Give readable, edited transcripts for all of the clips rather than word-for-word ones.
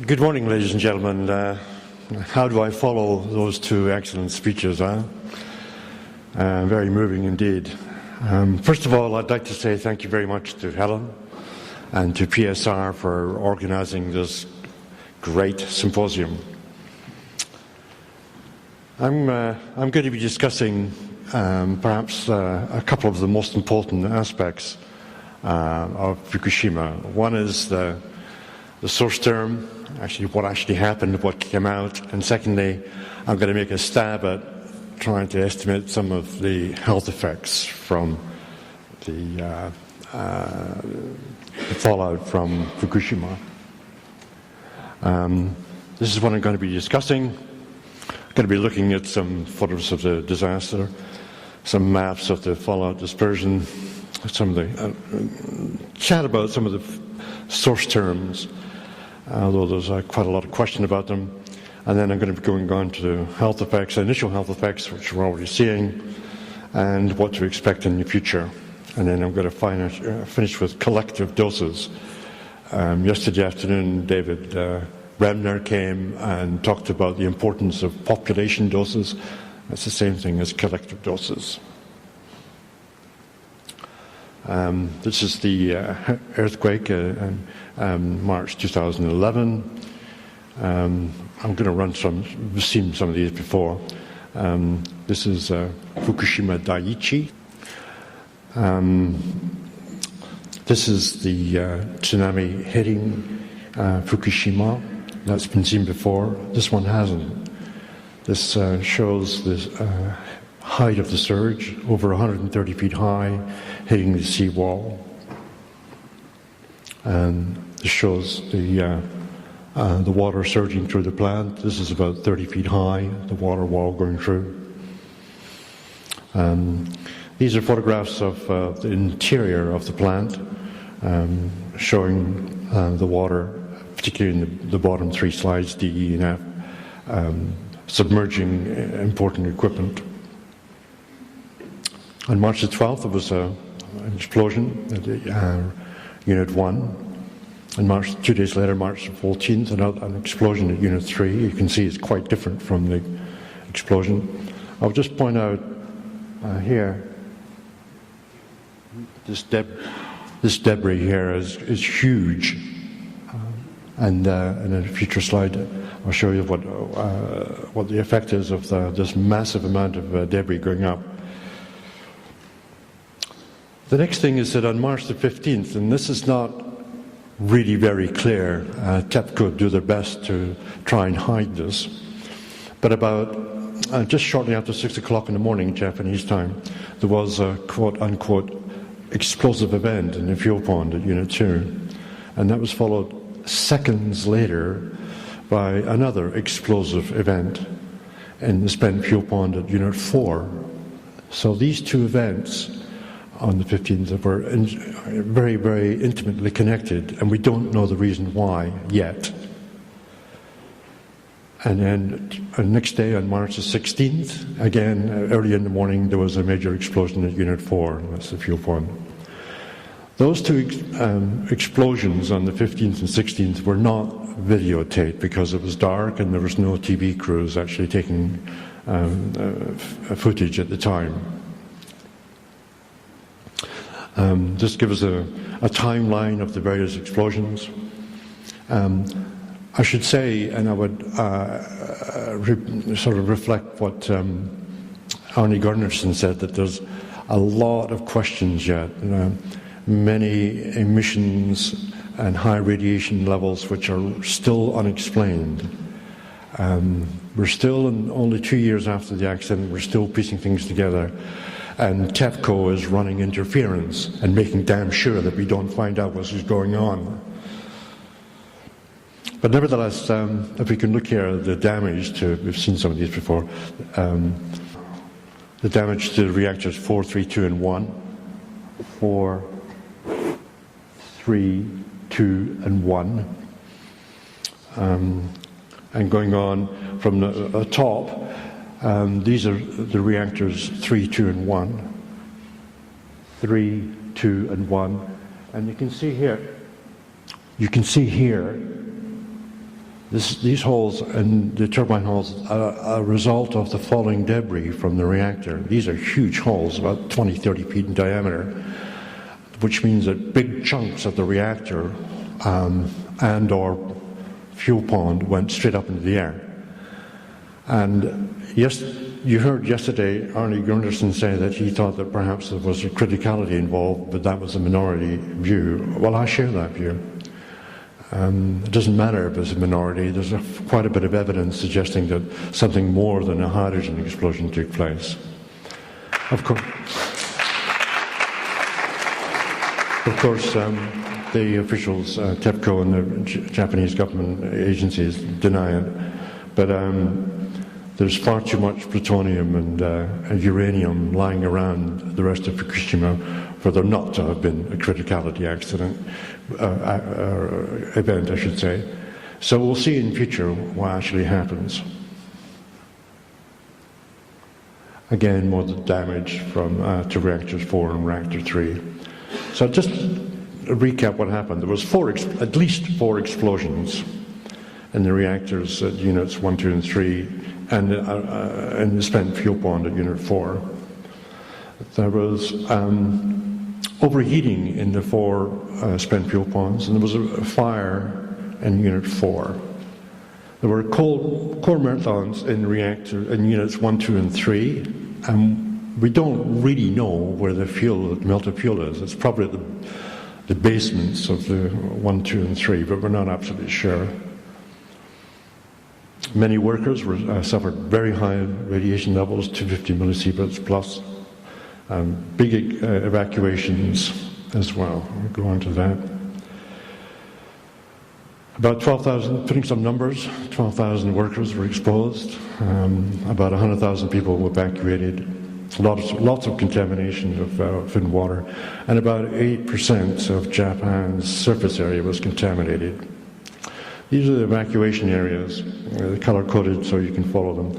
Good morning, ladies and gentlemen. How do I follow those two excellent speeches? Very moving indeed. First of all, I'd like to say thank you very much to Helen and to PSR for organising this great symposium. I'm going to be discussing perhaps a couple of the most important aspects of Fukushima. One is the source term, actually what actually happened, what came out, and secondly, I'm going to make a stab at trying to estimate some of the health effects from the fallout from Fukushima. This is what I'm going to be discussing. I'm going to be looking at some photos of the disaster, some maps of the fallout dispersion, some of the chat about some of the source terms, although there's quite a lot of question about them. And then I'm going to be going on to health effects, initial health effects, which we're already seeing, and what to expect in the future. And then I'm going to finish with collective doses. Yesterday afternoon, David Remner came and talked about the importance of population doses. That's the same thing as collective doses. This is the earthquake in March 2011. I'm going to run some, we've seen some of these before. This is Fukushima Daiichi. This is the tsunami hitting Fukushima. That's been seen before. This one hasn't. This shows the height of the surge, over 130 feet high, hitting the seawall. And this shows the water surging through the plant. This is about 30 feet high, the water wall going through. These are photographs of the interior of the plant, showing the water, particularly in the bottom three slides, D, E, and F, submerging important equipment. On March the 12th, there was an explosion at Unit 1. And 2 days later, March the 14th, an explosion at Unit 3. You can see it's quite different from the explosion. I'll just point out here, this debris here is huge. And in a future slide, I'll show you what the effect is of this massive amount of debris going up. The next thing is that on March the 15th, and this is not really very clear, TEPCO do their best to try and hide this, but about just shortly after 6 o'clock in the morning, Japanese time, there was a quote-unquote explosive event in the fuel pond at Unit 2, and that was followed seconds later by another explosive event in the spent fuel pond at Unit 4. So these two events on the 15th were very, very intimately connected, and we don't know the reason why yet. And then the next day, on March the 16th, again, early in the morning, there was a major explosion at Unit 4, that's the fuel pond. Those two explosions on the 15th and 16th were not videotaped because it was dark and there was no TV crews actually taking footage at the time. Just give us a timeline of the various explosions. I should say, and I would sort of reflect what Arne Gunnarsson said, that there's a lot of questions yet. Many emissions and high radiation levels which are still unexplained. We're still, only 2 years after the accident, we're still piecing things together. And TEPCO is running interference and making damn sure that we don't find out what's going on. But nevertheless, if we can look here, the damage to, we've seen some of these before, the damage to the reactors 4, 3, 2, and 1. 4, 3, 2, and 1. And going on from the top, these are the reactors 3, 2, and 1. 3, 2, and 1. And you can see here These holes and the turbine holes are a result of the falling debris from the reactor. These are huge holes, about 20, 30 feet in diameter, which means that big chunks of the reactor and or fuel pond went straight up into the air. And yes, you heard yesterday Arne Gundersen say that he thought that perhaps there was a criticality involved, but that was a minority view. Well, I share that view. It doesn't matter if it's a minority. There's quite a bit of evidence suggesting that something more than a hydrogen explosion took place. Of course, the officials, TEPCO and the Japanese government agencies deny it. But there's far too much plutonium and uranium lying around the rest of Fukushima for there not to have been a criticality accident, event, I should say. So we'll see in future what actually happens. Again, more the damage from to reactors 4 and reactor 3. So just to recap what happened. There was at least four explosions in the reactors at units 1, 2, and 3, and the spent fuel pond at unit 4. There was overheating in the 4 spent fuel ponds, and there was a fire in unit 4. There were core marathons in units 1, 2, and 3, and we don't really know where the melted fuel is. It's probably at the basements of the 1, 2, and 3, but we're not absolutely sure. Many workers suffered very high radiation levels, 250 millisieverts plus. Big evacuations as well. We'll go on to that. About 12,000, putting some numbers, 12,000 workers were exposed. About 100,000 people were evacuated. Lots of contamination of food and water. And about 8% of Japan's surface area was contaminated. These are the evacuation areas, they're color-coded so you can follow them.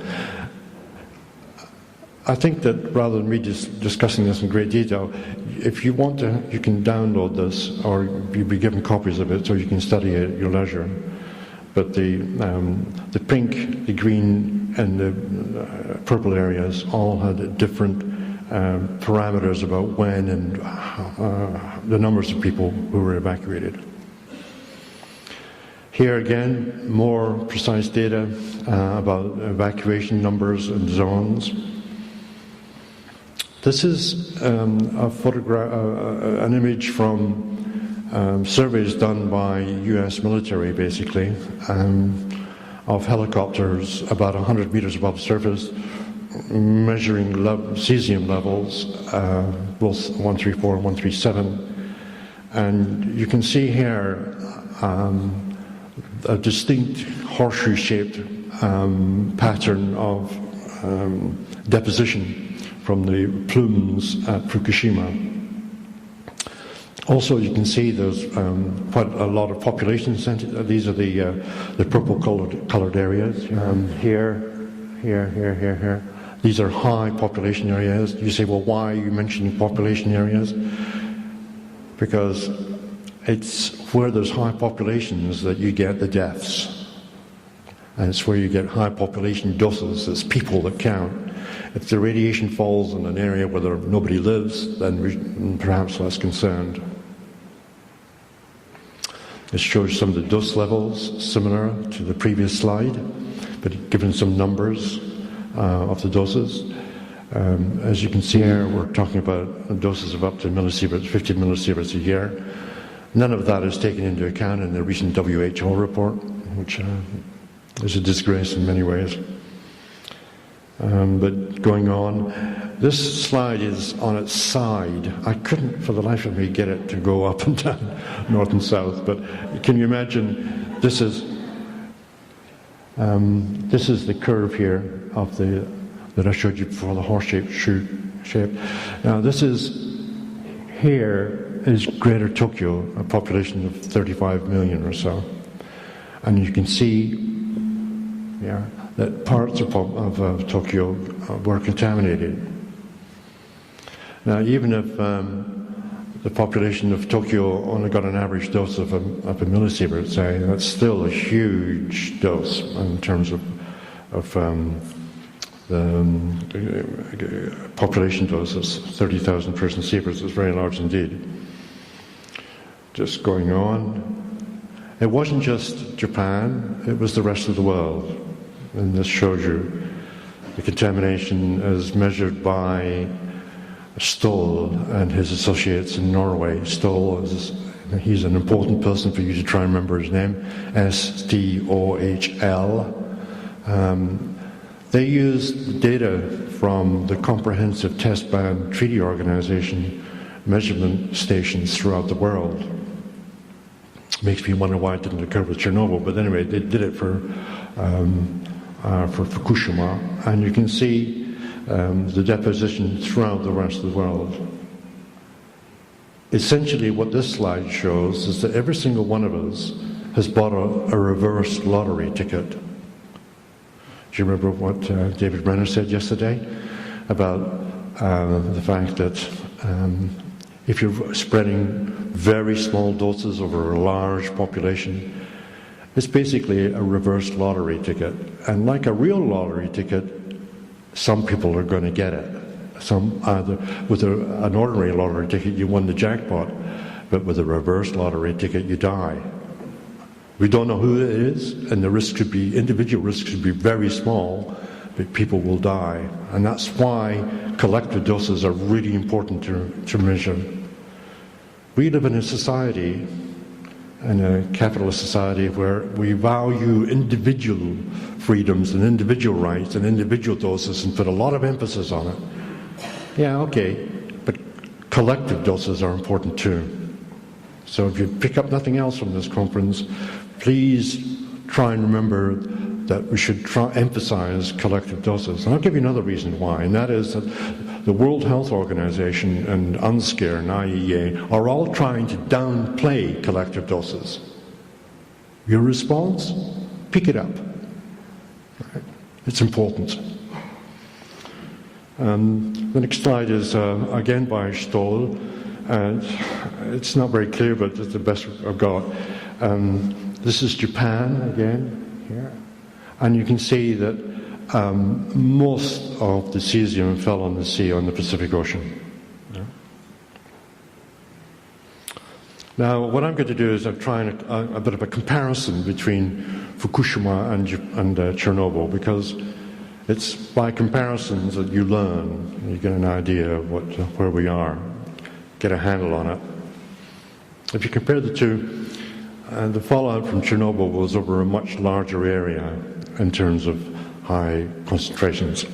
I think that rather than me just discussing this in great detail, if you want to, you can download this, or you'll be given copies of it so you can study it at your leisure. But the pink, the green, and the purple areas all had different parameters about when and the numbers of people who were evacuated. Here again, more precise data about evacuation numbers and zones. This is a photograph, an image from surveys done by U.S. military, basically, of helicopters about 100 meters above surface, measuring cesium levels, both 134 and 137. And you can see here a distinct horseshoe-shaped pattern of deposition from the plumes at Fukushima. Also, you can see there's quite a lot of population centers. These are the purple-colored areas. Here. These are high population areas. You say, well, why are you mentioning population areas? Because it's where there's high populations that you get the deaths. And it's where you get high population doses. It's people that count. If the radiation falls in an area where nobody lives, then we're perhaps less concerned. This shows some of the dose levels, similar to the previous slide, but given some numbers of the doses. As you can see here, we're talking about doses of up to millisieverts, 50 millisieverts a year. None of that is taken into account in the recent WHO report, which is a disgrace in many ways. But going on, this slide is on its side. I couldn't for the life of me get it to go up and down, north and south, but can you imagine, this is the curve here of that I showed you before, the horse-shaped shape. Now this here is Greater Tokyo, a population of 35 million or so. And you can see that parts of Tokyo were contaminated. Now, even if the population of Tokyo only got an average dose of a millisievert, say, that's still a huge dose in terms of the population doses. 30,000 person sieverts is very large indeed. Just going on. It wasn't just Japan, it was the rest of the world. And this shows you the contamination as measured by Stoll and his associates in Norway. Stoll he's an important person for you to try and remember his name, S-T-O-H-L. They used data from the Comprehensive Test Ban Treaty Organization measurement stations throughout the world. Makes me wonder why it didn't occur with Chernobyl, but anyway, they did it for Fukushima, and you can see the deposition throughout the rest of the world. Essentially, what this slide shows is that every single one of us has bought a reverse lottery ticket. Do you remember what David Brenner said yesterday about the fact that if you're spreading very small doses over a large population, it's basically a reverse lottery ticket. And like a real lottery ticket, some people are going to get it. Some either with an ordinary lottery ticket, you won the jackpot, but with a reverse lottery ticket, you die. We don't know who it is, and the risk could be, individual risks could be very small, but people will die. And that's why collective doses are really important to measure. We live in a society, in a capitalist society, where we value individual freedoms and individual rights and individual doses and put a lot of emphasis on it. Yeah, okay, but collective doses are important too. So if you pick up nothing else from this conference, please try and remember that we should emphasize collective doses. And I'll give you another reason why, and that is that the World Health Organization and UNSCARE and IEA are all trying to downplay collective doses. Your response? Pick it up. It's important. The next slide is again by Stoll. It's not very clear, but it's the best I've got. This is Japan again here, and you can see that most of the cesium fell on the sea on the Pacific Ocean. Yeah. Now, what I'm going to do is I'm trying a bit of a comparison between Fukushima and Chernobyl, because it's by comparisons that you learn, and you get an idea of where we are, get a handle on it. If you compare the two, the fallout from Chernobyl was over a much larger area in terms of high concentrations.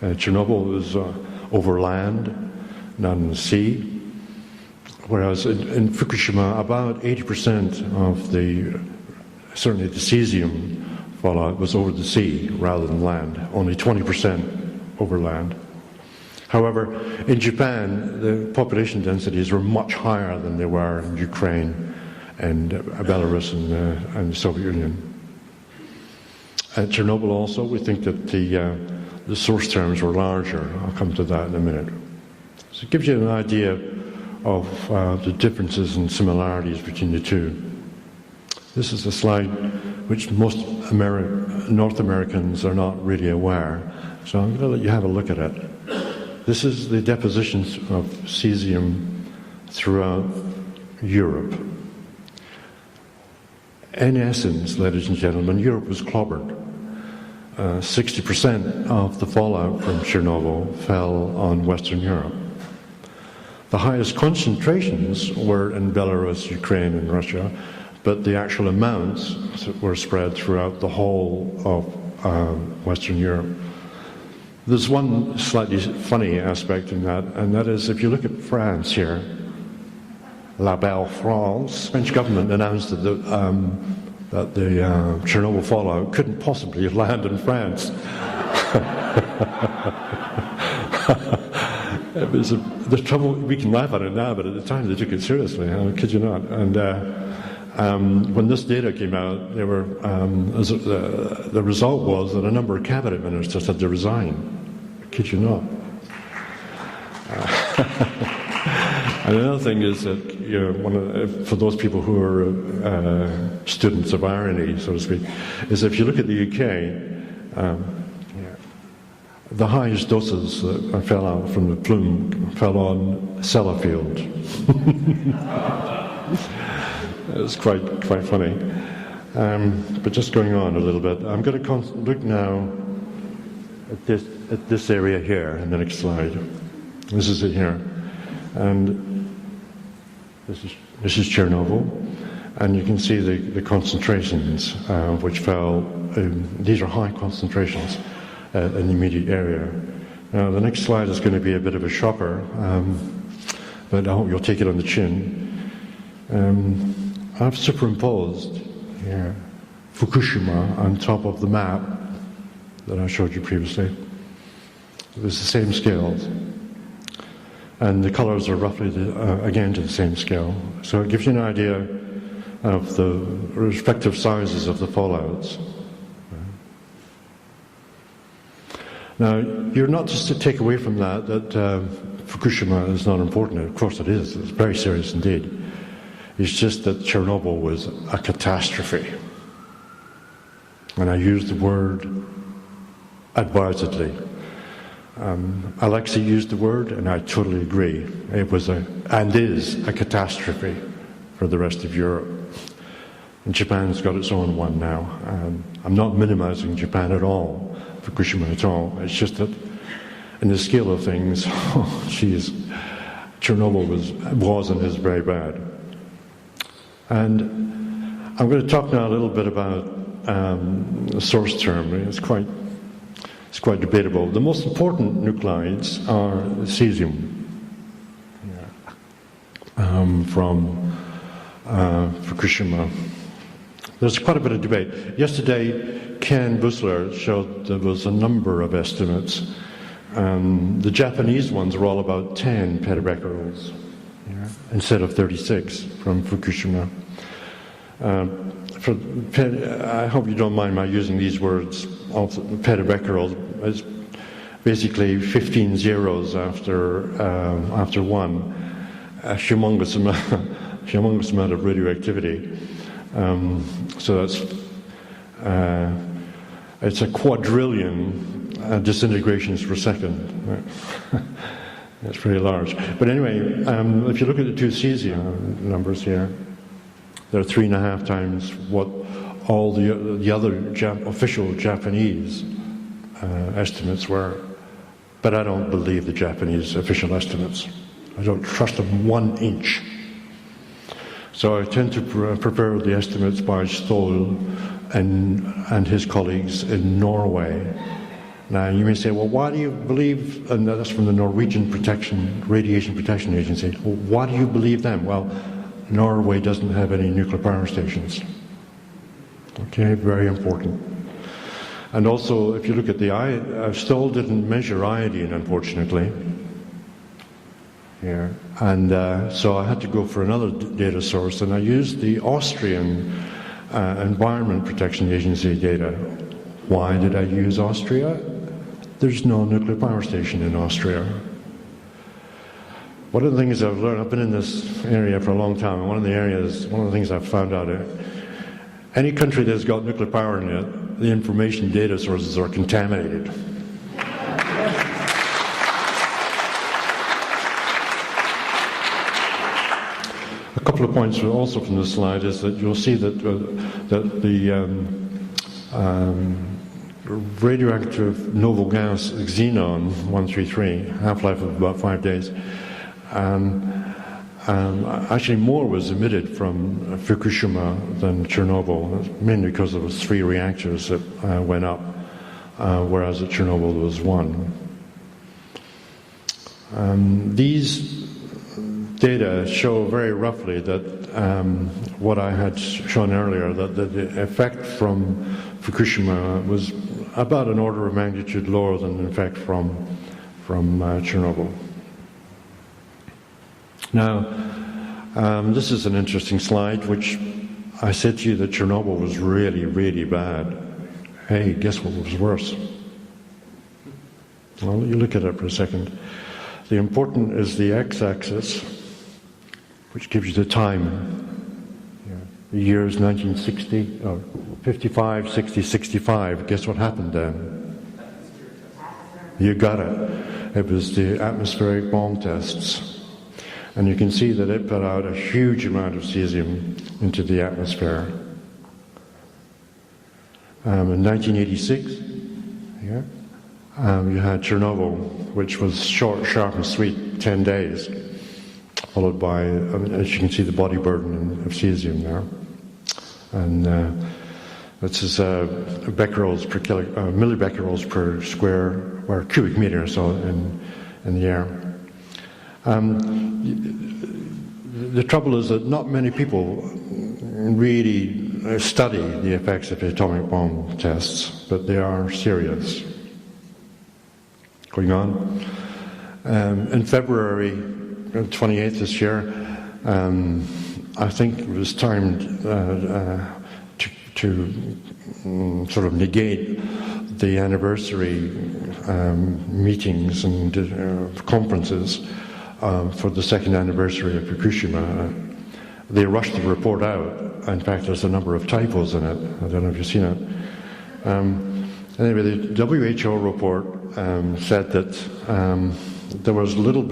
Chernobyl was over land, not in the sea, whereas in Fukushima, about 80% of certainly the cesium fallout was over the sea rather than land, only 20% over land. However, in Japan, the population densities were much higher than they were in Ukraine and Belarus and the Soviet Union. At Chernobyl also, we think that the source terms were larger. I'll come to that in a minute. So it gives you an idea of the differences and similarities between the two. This is a slide which most North Americans are not really aware, so I'm going to let you have a look at it. This is the depositions of cesium throughout Europe. In essence, ladies and gentlemen, Europe was clobbered. 60% of the fallout from Chernobyl fell on Western Europe. The highest concentrations were in Belarus, Ukraine, and Russia, but the actual amounts were spread throughout the whole of Western Europe. There's one slightly funny aspect in that, and that is if you look at France here, La Belle France, the French government announced that the Chernobyl fallout couldn't possibly land in France. It was the trouble. We can laugh at it now, but at the time they took it seriously. I kid you not. And when this data came out, they were the result was that a number of cabinet ministers had to resign. I kid you not. And another thing is that, for those people who are students of irony, so to speak, is if you look at the UK, the highest doses that fell out from the plume fell on Sellafield. It's quite funny. But just going on a little bit, I'm going to look now at this area here in the next slide. This is it here, and this is Chernobyl, and you can see the concentrations which fell. These are high concentrations in the immediate area. Now the next slide is going to be a bit of a shocker, but I hope you'll take it on the chin. I've superimposed here Fukushima on top of the map that I showed you previously. It was the same scales, and the colors are roughly again to the same scale. So it gives you an idea of the respective sizes of the fallouts. Now, you're not just to take away from that Fukushima is not important. Of course it is. It's very serious indeed. It's just that Chernobyl was a catastrophe. And I use the word advisedly. Alexei used the word, and I totally agree. It was and is a catastrophe for the rest of Europe. And Japan's got its own one now. I'm not minimizing Japan at all, Fukushima at all. It's just that in the scale of things, Chernobyl was and is very bad. And I'm going to talk now a little bit about the source term. It's quite debatable. The most important nuclides are cesium from Fukushima. There's quite a bit of debate. Yesterday, Ken Busler showed there was a number of estimates. The Japanese ones are all about 10 petabecquerels instead of 36 from Fukushima. I hope you don't mind my using these words. Petabecquerel is basically 15 zeros after one. A humongous amount of radioactivity. So it's a quadrillion disintegrations per second. It's pretty large. But anyway, if you look at the two cesium numbers here, they're 3.5 times what all the other official Japanese estimates were. But I don't believe the Japanese official estimates. I don't trust them 1 inch. So I tend to prepare the estimates by Stoll and his colleagues in Norway. Now you may say, well, why do you believe, and that's from the Norwegian Radiation Protection Agency, well, why do you believe them? Well, Norway doesn't have any nuclear power stations. Okay, very important. And also, if you look at the Stoll didn't measure iodine, unfortunately. Here. And so I had to go for another data source, and I used the Austrian Environment Protection Agency data. Why did I use Austria? There's no nuclear power station in Austria. One of the things I've learned, I've been in this area for a long time, and one of the things I've found out, any country that's got nuclear power in it, the information data sources are contaminated. A couple of points also from this slide is that you'll see that the radioactive noble gas xenon 133, half-life of about 5 days, actually more was emitted from Fukushima than Chernobyl, mainly because there was 3 reactors that went up, whereas at Chernobyl there was 1. These data show very roughly that what I had shown earlier, that the effect from Fukushima was about an order of magnitude lower than the effect from Chernobyl. Now, this is an interesting slide, which I said to you that Chernobyl was really, really bad. Hey, guess what was worse? Well, you look at it for a second. The important is the x-axis, which gives you the time. The years 1960, or 55, 60, 65. Guess what happened then? You got it. It was the atmospheric bomb tests. And you can see that it put out a huge amount of cesium into the atmosphere. In 1986, you had Chernobyl, which was short, sharp and sweet, 10 days, followed by, as you can see, the body burden of cesium there. And this is becquerels per millibecquerels per square or cubic meter, so in the air. The trouble is that not many people really study the effects of atomic bomb tests, but they are serious. Going on. In February 28th this year, I think it was timed to sort of negate the anniversary meetings and conferences for the second anniversary of Fukushima. They rushed the report out. In fact, there's a number of typos in it. I don't know if you've seen it. Anyway, the WHO report said that there was little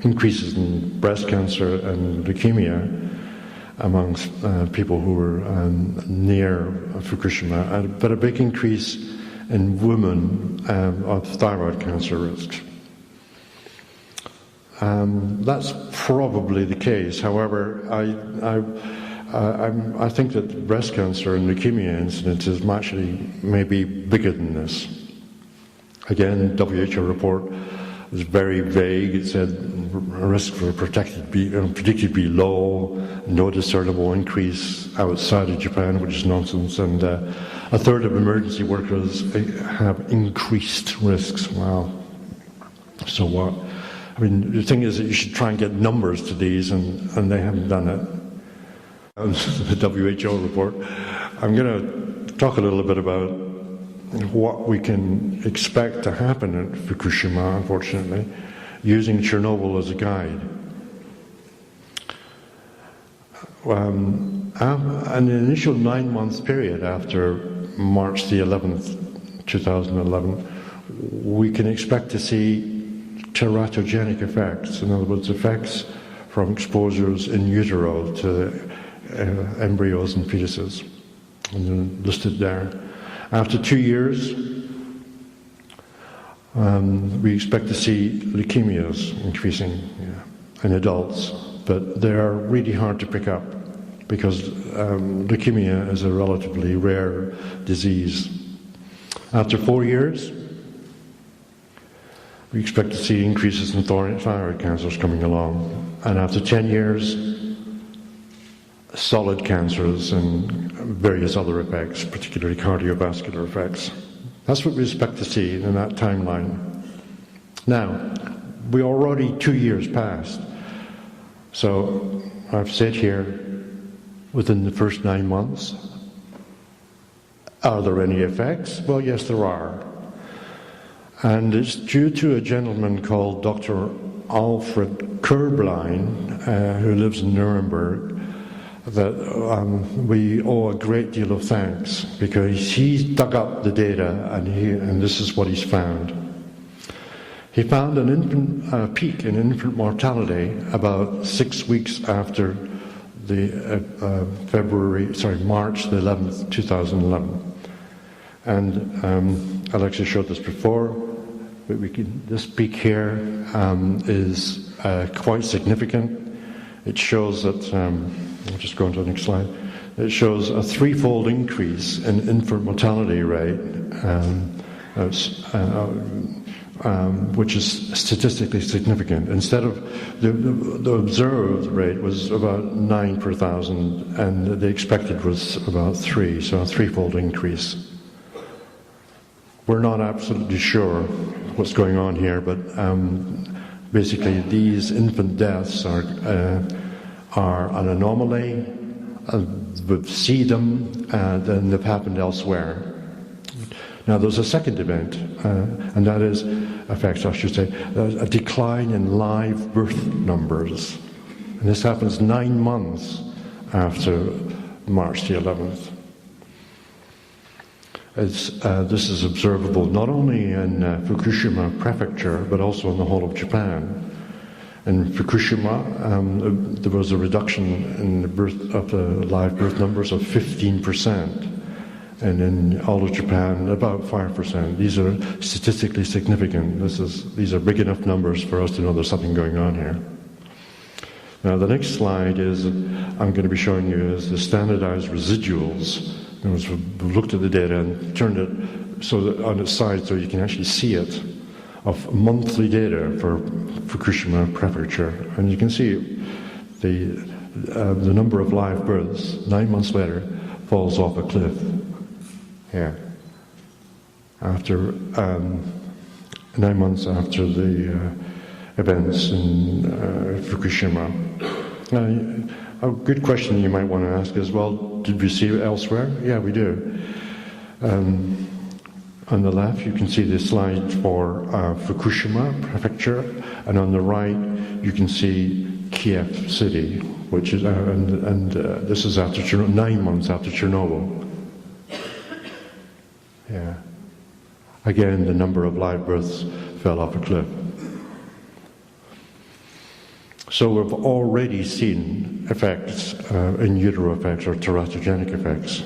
increases in breast cancer and leukemia amongst people who were near Fukushima, but a big increase in women of thyroid cancer risks. That's probably the case. However, I think that breast cancer and leukemia incidences actually may be bigger than this. Again, WHO report was very vague. It said risks were predicted to be low, no discernible increase outside of Japan, which is nonsense, and a third of emergency workers have increased risks. Wow. So what? I mean, the thing is that you should try and get numbers to these, and they haven't done it. The WHO report. I'm going to talk a little bit about what we can expect to happen at Fukushima, unfortunately, using Chernobyl as a guide. In the initial 9-month period after March the 11th, 2011, we can expect to see teratogenic effects, in other words, effects from exposures in utero to embryos and fetuses, and they're listed there. After 2 years, we expect to see leukemias increasing in adults, but they are really hard to pick up because leukemia is a relatively rare disease. After 4 years, we expect to see increases in thyroid cancers coming along. And after 10 years, solid cancers and various other effects, particularly cardiovascular effects. That's what we expect to see in that timeline. Now, we're already 2 years past. So I've said here, within the first 9 months, are there any effects? Well, yes, there are. And it's due to a gentleman called Dr. Alfred Körblein, who lives in Nuremberg, that we owe a great deal of thanks, because he's dug up the data and this is what he's found. He found an infant peak in infant mortality about 6 weeks after the March the 11th, 2011. And Alexa showed this before. This peak here is quite significant. It shows that, I'll just go on to the next slide. It shows a threefold increase in infant mortality rate, which is statistically significant. Instead of the observed rate was about 9 per thousand, and the expected was about 3, so a threefold increase. We're not absolutely sure what's going on here, but basically these infant deaths are an anomaly. We see them, and they've happened elsewhere. Now there's a second event, and that is effects, I should say, a decline in live birth numbers. And this happens 9 months after March the 11th. This is observable not only in Fukushima prefecture, but also in the whole of Japan. In Fukushima, there was a reduction in the live birth numbers of 15%. And in all of Japan, about 5%. These are statistically significant. These are big enough numbers for us to know there's something going on here. Now, the next slide I'm going to be showing you is the standardized residuals. We've looked at the data and turned it on its side so you can actually see it, of monthly data for Fukushima prefecture. And you can see the number of live births 9 months later falls off a cliff. Here, after 9 months after the events in Fukushima. A good question you might want to ask is, well, did we see it elsewhere? Yeah, we do. On the left, you can see the slide for Fukushima prefecture, and on the right, you can see Kiev city, which is, this is after 9 months after Chernobyl. Yeah. Again, the number of live births fell off a cliff. So we've already seen effects, in utero effects or teratogenic effects.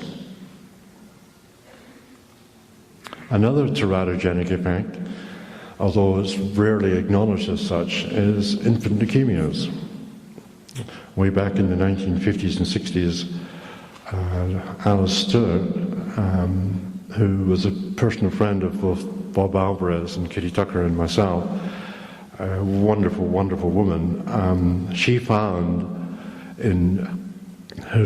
Another teratogenic effect, although it's rarely acknowledged as such, is infant leukemias. Way back in the 1950s and 60s, Alice Stewart, who was a personal friend of both Bob Alvarez and Kitty Tucker and myself, a wonderful, wonderful woman. She found in her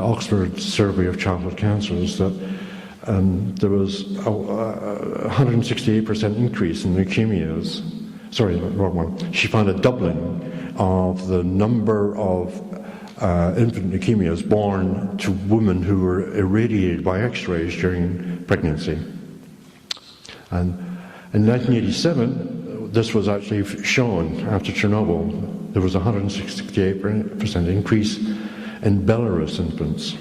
Oxford Survey of Childhood Cancers that there was a 168% increase in leukemias. Sorry, wrong one. She found a doubling of the number of infant leukemias born to women who were irradiated by X-rays during pregnancy. And in 1987, this was actually shown after Chernobyl. There was a 168% increase in Belarus infants.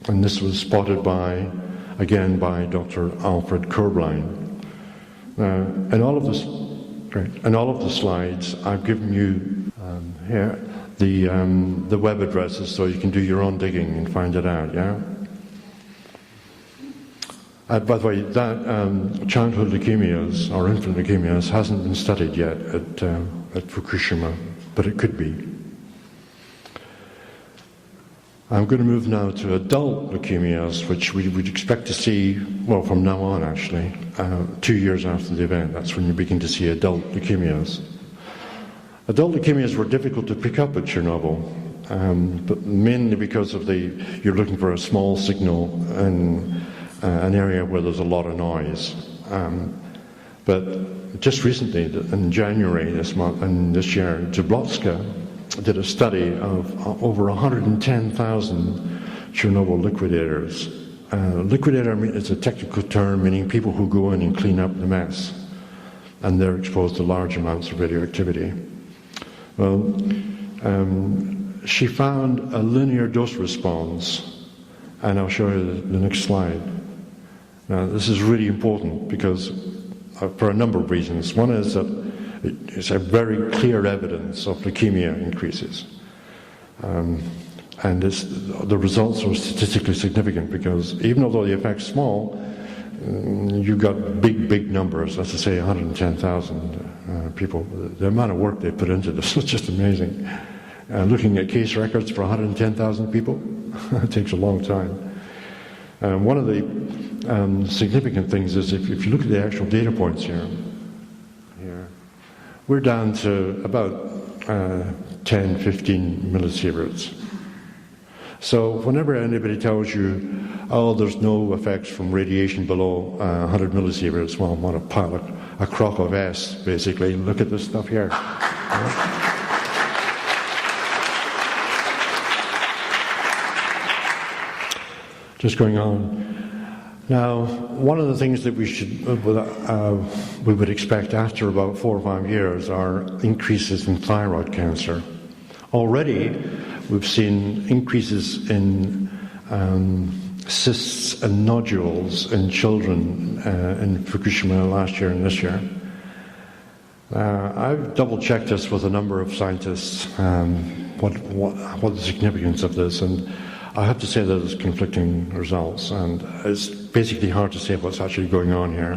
And this was spotted again by Dr. Alfred Kurblein. In all of the slides, I've given you here the web addresses so you can do your own digging and find it out, yeah? By the way, that childhood leukemias or infant leukemias hasn't been studied yet at Fukushima, but it could be. I'm going to move now to adult leukemias, which we would expect to see, well, from now on actually, 2 years after the event. That's when you begin to see adult leukemias. Adult leukemias were difficult to pick up at Chernobyl, but mainly because of you're looking for a small signal in an area where there's a lot of noise. But just recently, in January this month and this year, Jablotska did a study of over 110,000 Chernobyl liquidators. Liquidator is a technical term meaning people who go in and clean up the mess, and they're exposed to large amounts of radioactivity. Well, she found a linear dose response, and I'll show you the next slide. Now, this is really important because for a number of reasons. One is that it's a very clear evidence of leukemia increases. And the results are statistically significant because even although the effect's small, you've got big numbers, let's say 110,000 people. The amount of work they put into this is just amazing. Looking at case records for 110,000 people, it takes a long time. One of the significant things is if you look at the actual data points here, we're down to about 10, 15 millisieverts. So whenever anybody tells you, oh, there's no effects from radiation below 100 millisieverts, well, what a crock of S, basically. Look at this stuff here. Just going on. Now, one of the things that we would expect after about 4 or 5 years are increases in thyroid cancer. Already, we've seen increases in cysts and nodules in children in Fukushima last year and this year. I've double-checked this with a number of scientists, what the significance of this, and I have to say that there's conflicting results, and it's basically hard to say what's actually going on here.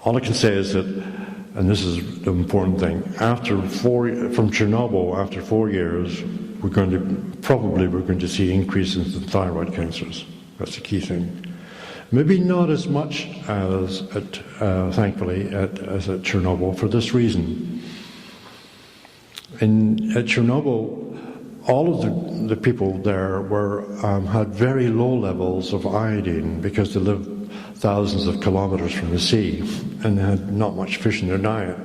All I can say is that, and this is the important thing, from Chernobyl, after 4 years, we're going to see increases in thyroid cancers. That's the key thing. Maybe not as much as thankfully, as at Chernobyl for this reason. At Chernobyl, all of the people there had very low levels of iodine because they lived thousands of kilometers from the sea and they had not much fish in their diet.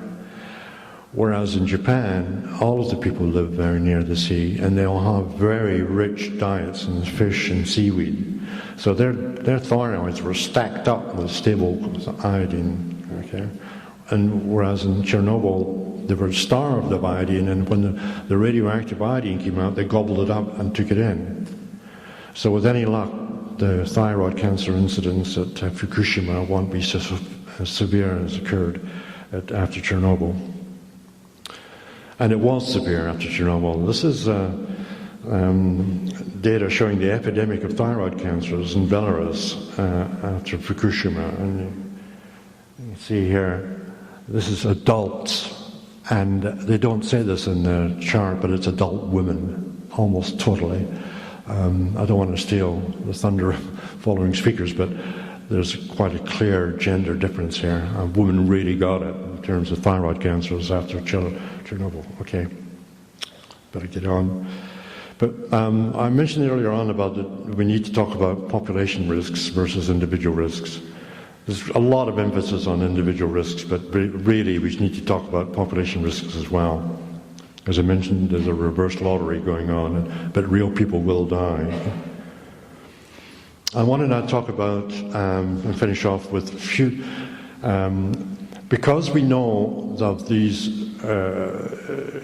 Whereas in Japan, all of the people live very near the sea and they all have very rich diets in fish and seaweed. So their thyroids were stacked up with stable iodine. Okay? And whereas in Chernobyl, they were starved of iodine, and when the radioactive iodine came out, they gobbled it up and took it in. So with any luck, the thyroid cancer incidence at Fukushima won't be so severe as occurred after Chernobyl. And it was severe after Chernobyl. This is data showing the epidemic of thyroid cancers in Belarus after Fukushima. And you can see here, this is adults. And they don't say this in the chart, but it's adult women, almost totally. I don't want to steal the thunder following speakers, but there's quite a clear gender difference here. Women really got it in terms of thyroid cancers after Chernobyl. Okay, better get on. But I mentioned earlier on about that we need to talk about population risks versus individual risks. There's a lot of emphasis on individual risks, but really we need to talk about population risks as well. As I mentioned, there's a reverse lottery going on, but real people will die. I want to now talk about and finish off with a few, because we know of these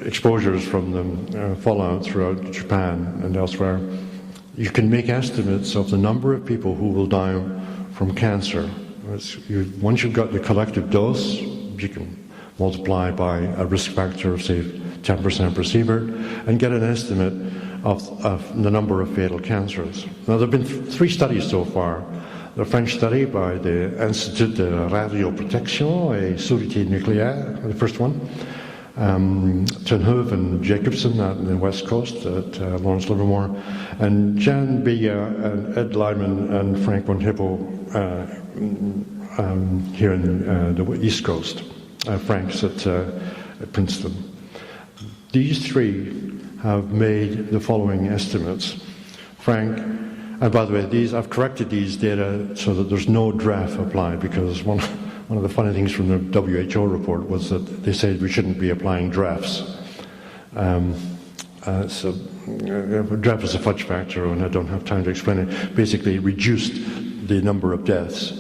exposures from the fallout throughout Japan and elsewhere, you can make estimates of the number of people who will die from cancer. Once you've got the collective dose, you can multiply by a risk factor of, say, 10% per sievert, and get an estimate of the number of fatal cancers. Now, there have been 3 studies so far. The French study by the Institut de Radioprotection et Sûreté Nucléaire, the first one. Tenhove and Jacobson on the West Coast at Lawrence Livermore, and Jan Bia and Ed Lyman and Frank von Hippel here in the East Coast. Frank's at Princeton. These 3 have made the following estimates. Frank, and by the way, I've corrected these data so that there's no DREF applied, because one of the funny things from the WHO report was that they said we shouldn't be applying DREFs. So DREF is a fudge factor, and I don't have time to explain it. Basically, it reduced the number of deaths.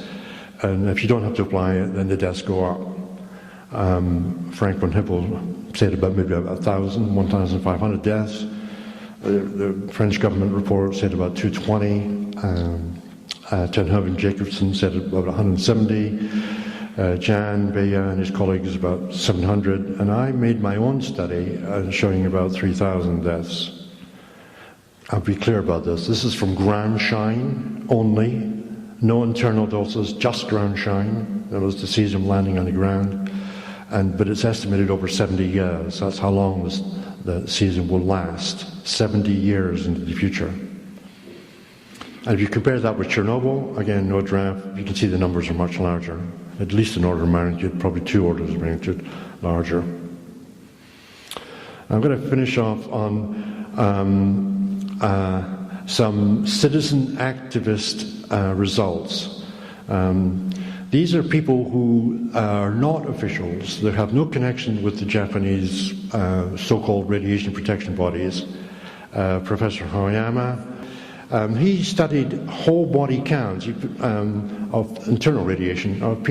And if you don't have to apply it, then the deaths go up. Frank von Hippel said about maybe 1,500 deaths. The French government report said about 220. Tenhove and Jacobson said about 170. Jan Bea and his colleagues about 700. And I made my own study showing about 3,000 deaths. I'll be clear about this. This is from ground shine only. No internal doses, just ground shine. That was the cesium landing on the ground. But it's estimated over 70 years. That's how long the cesium will last. 70 years into the future. And if you compare that with Chernobyl, again, no draft, you can see the numbers are much larger. At least an order of magnitude, probably 2 orders of magnitude larger. I'm going to finish off on some citizen activist results. These are people who are not officials. They have no connection with the Japanese so-called radiation protection bodies. Professor Hoyama, He studied whole body counts of internal radiation of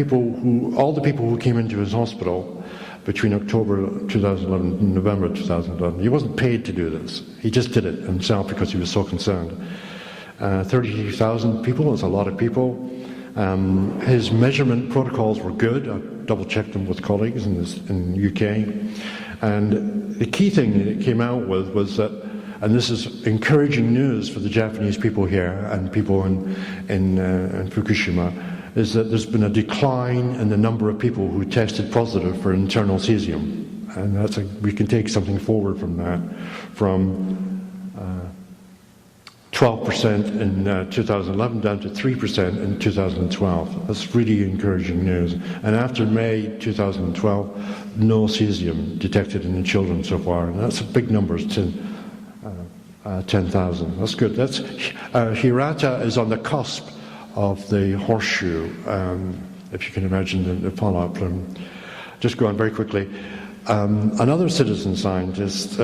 all the people who came into his hospital between October 2011 and November 2011. He wasn't paid to do this. He just did it himself because he was so concerned. 32,000 people is a lot of people. His measurement protocols were good. I double-checked them with colleagues in the UK. And the key thing that it came out with was that, and this is encouraging news for the Japanese people here and people in Fukushima, is that there's been a decline in the number of people who tested positive for internal cesium. And we can take something forward from that, from 12% in 2011 down to 3% in 2012. That's really encouraging news. And after May 2012, no cesium detected in the children so far. And that's a big number, 10,000. That's good. Hirata is on the cusp of the horseshoe, if you can imagine the fallout plume. Just going very quickly. Another citizen scientist,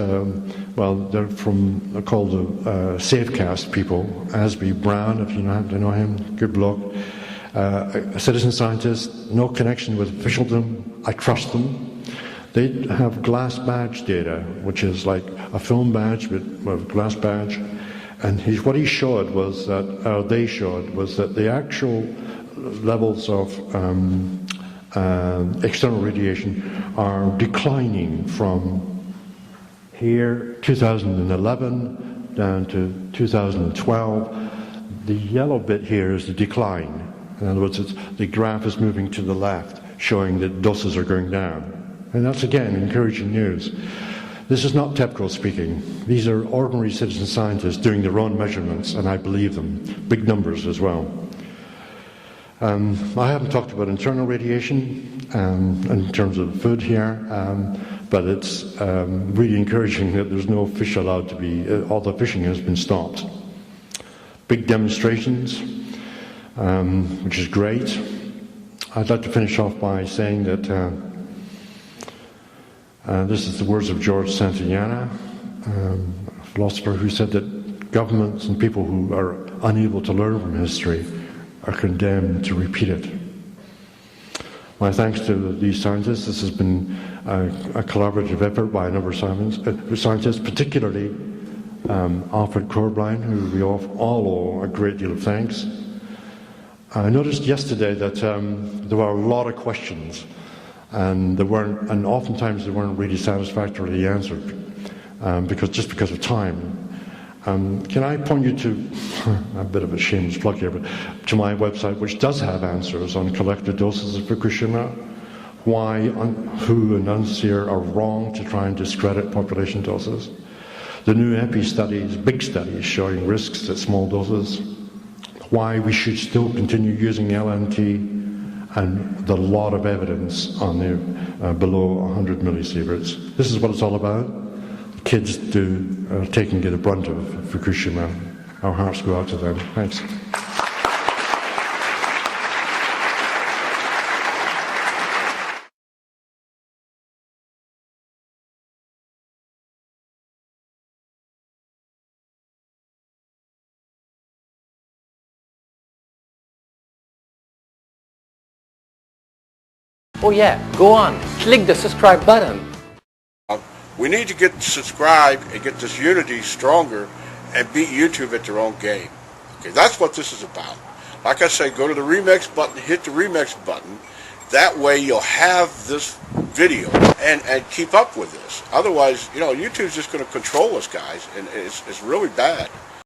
well, they're called the Safecast people, Asby Brown, if you happen to know him, good bloke. A citizen scientist, no connection with officialdom, I trust them. They have glass badge data, which is like a film badge with a glass badge. And what he showed was that, they showed, was that the actual levels of external radiation are declining from here, 2011, down to 2012. The yellow bit here is the decline. In other words, the graph is moving to the left, showing that doses are going down. And that's, again, encouraging news. This is not TEPCO speaking. These are ordinary citizen scientists doing their own measurements, and I believe them. Big numbers as well. I haven't talked about internal radiation in terms of food here, but it's really encouraging that there's no fish allowed to be, all the fishing has been stopped. Big demonstrations, which is great. I'd like to finish off by saying that this is the words of George Santayana, a philosopher who said that governments and people who are unable to learn from history are condemned to repeat it. My thanks to these scientists. This has been a collaborative effort by a number of scientists, particularly Alfred Corbline, who we all owe a great deal of thanks. I noticed yesterday that there were a lot of questions, and oftentimes they weren't really satisfactorily answered because of time. Can I point you to a bit of a shameless plug here, but to my website, which does have answers on collected doses of Fukushima, why WHO and UNSEER are wrong to try and discredit population doses, the new EPI studies, big studies showing risks at small doses, why we should still continue using LNT, and the lot of evidence on the below 100 millisieverts. This is what it's all about. Kids taking the brunt of Fukushima. Our hearts go out to them. Thanks. Oh yeah, go on, click the subscribe button. We need to get subscribed and get this unity stronger and beat YouTube at their own game. Okay, that's what this is about. Like I say, go to the remix button, hit the remix button. That way you'll have this video and keep up with this. Otherwise, YouTube's just going to control us, guys, and it's really bad.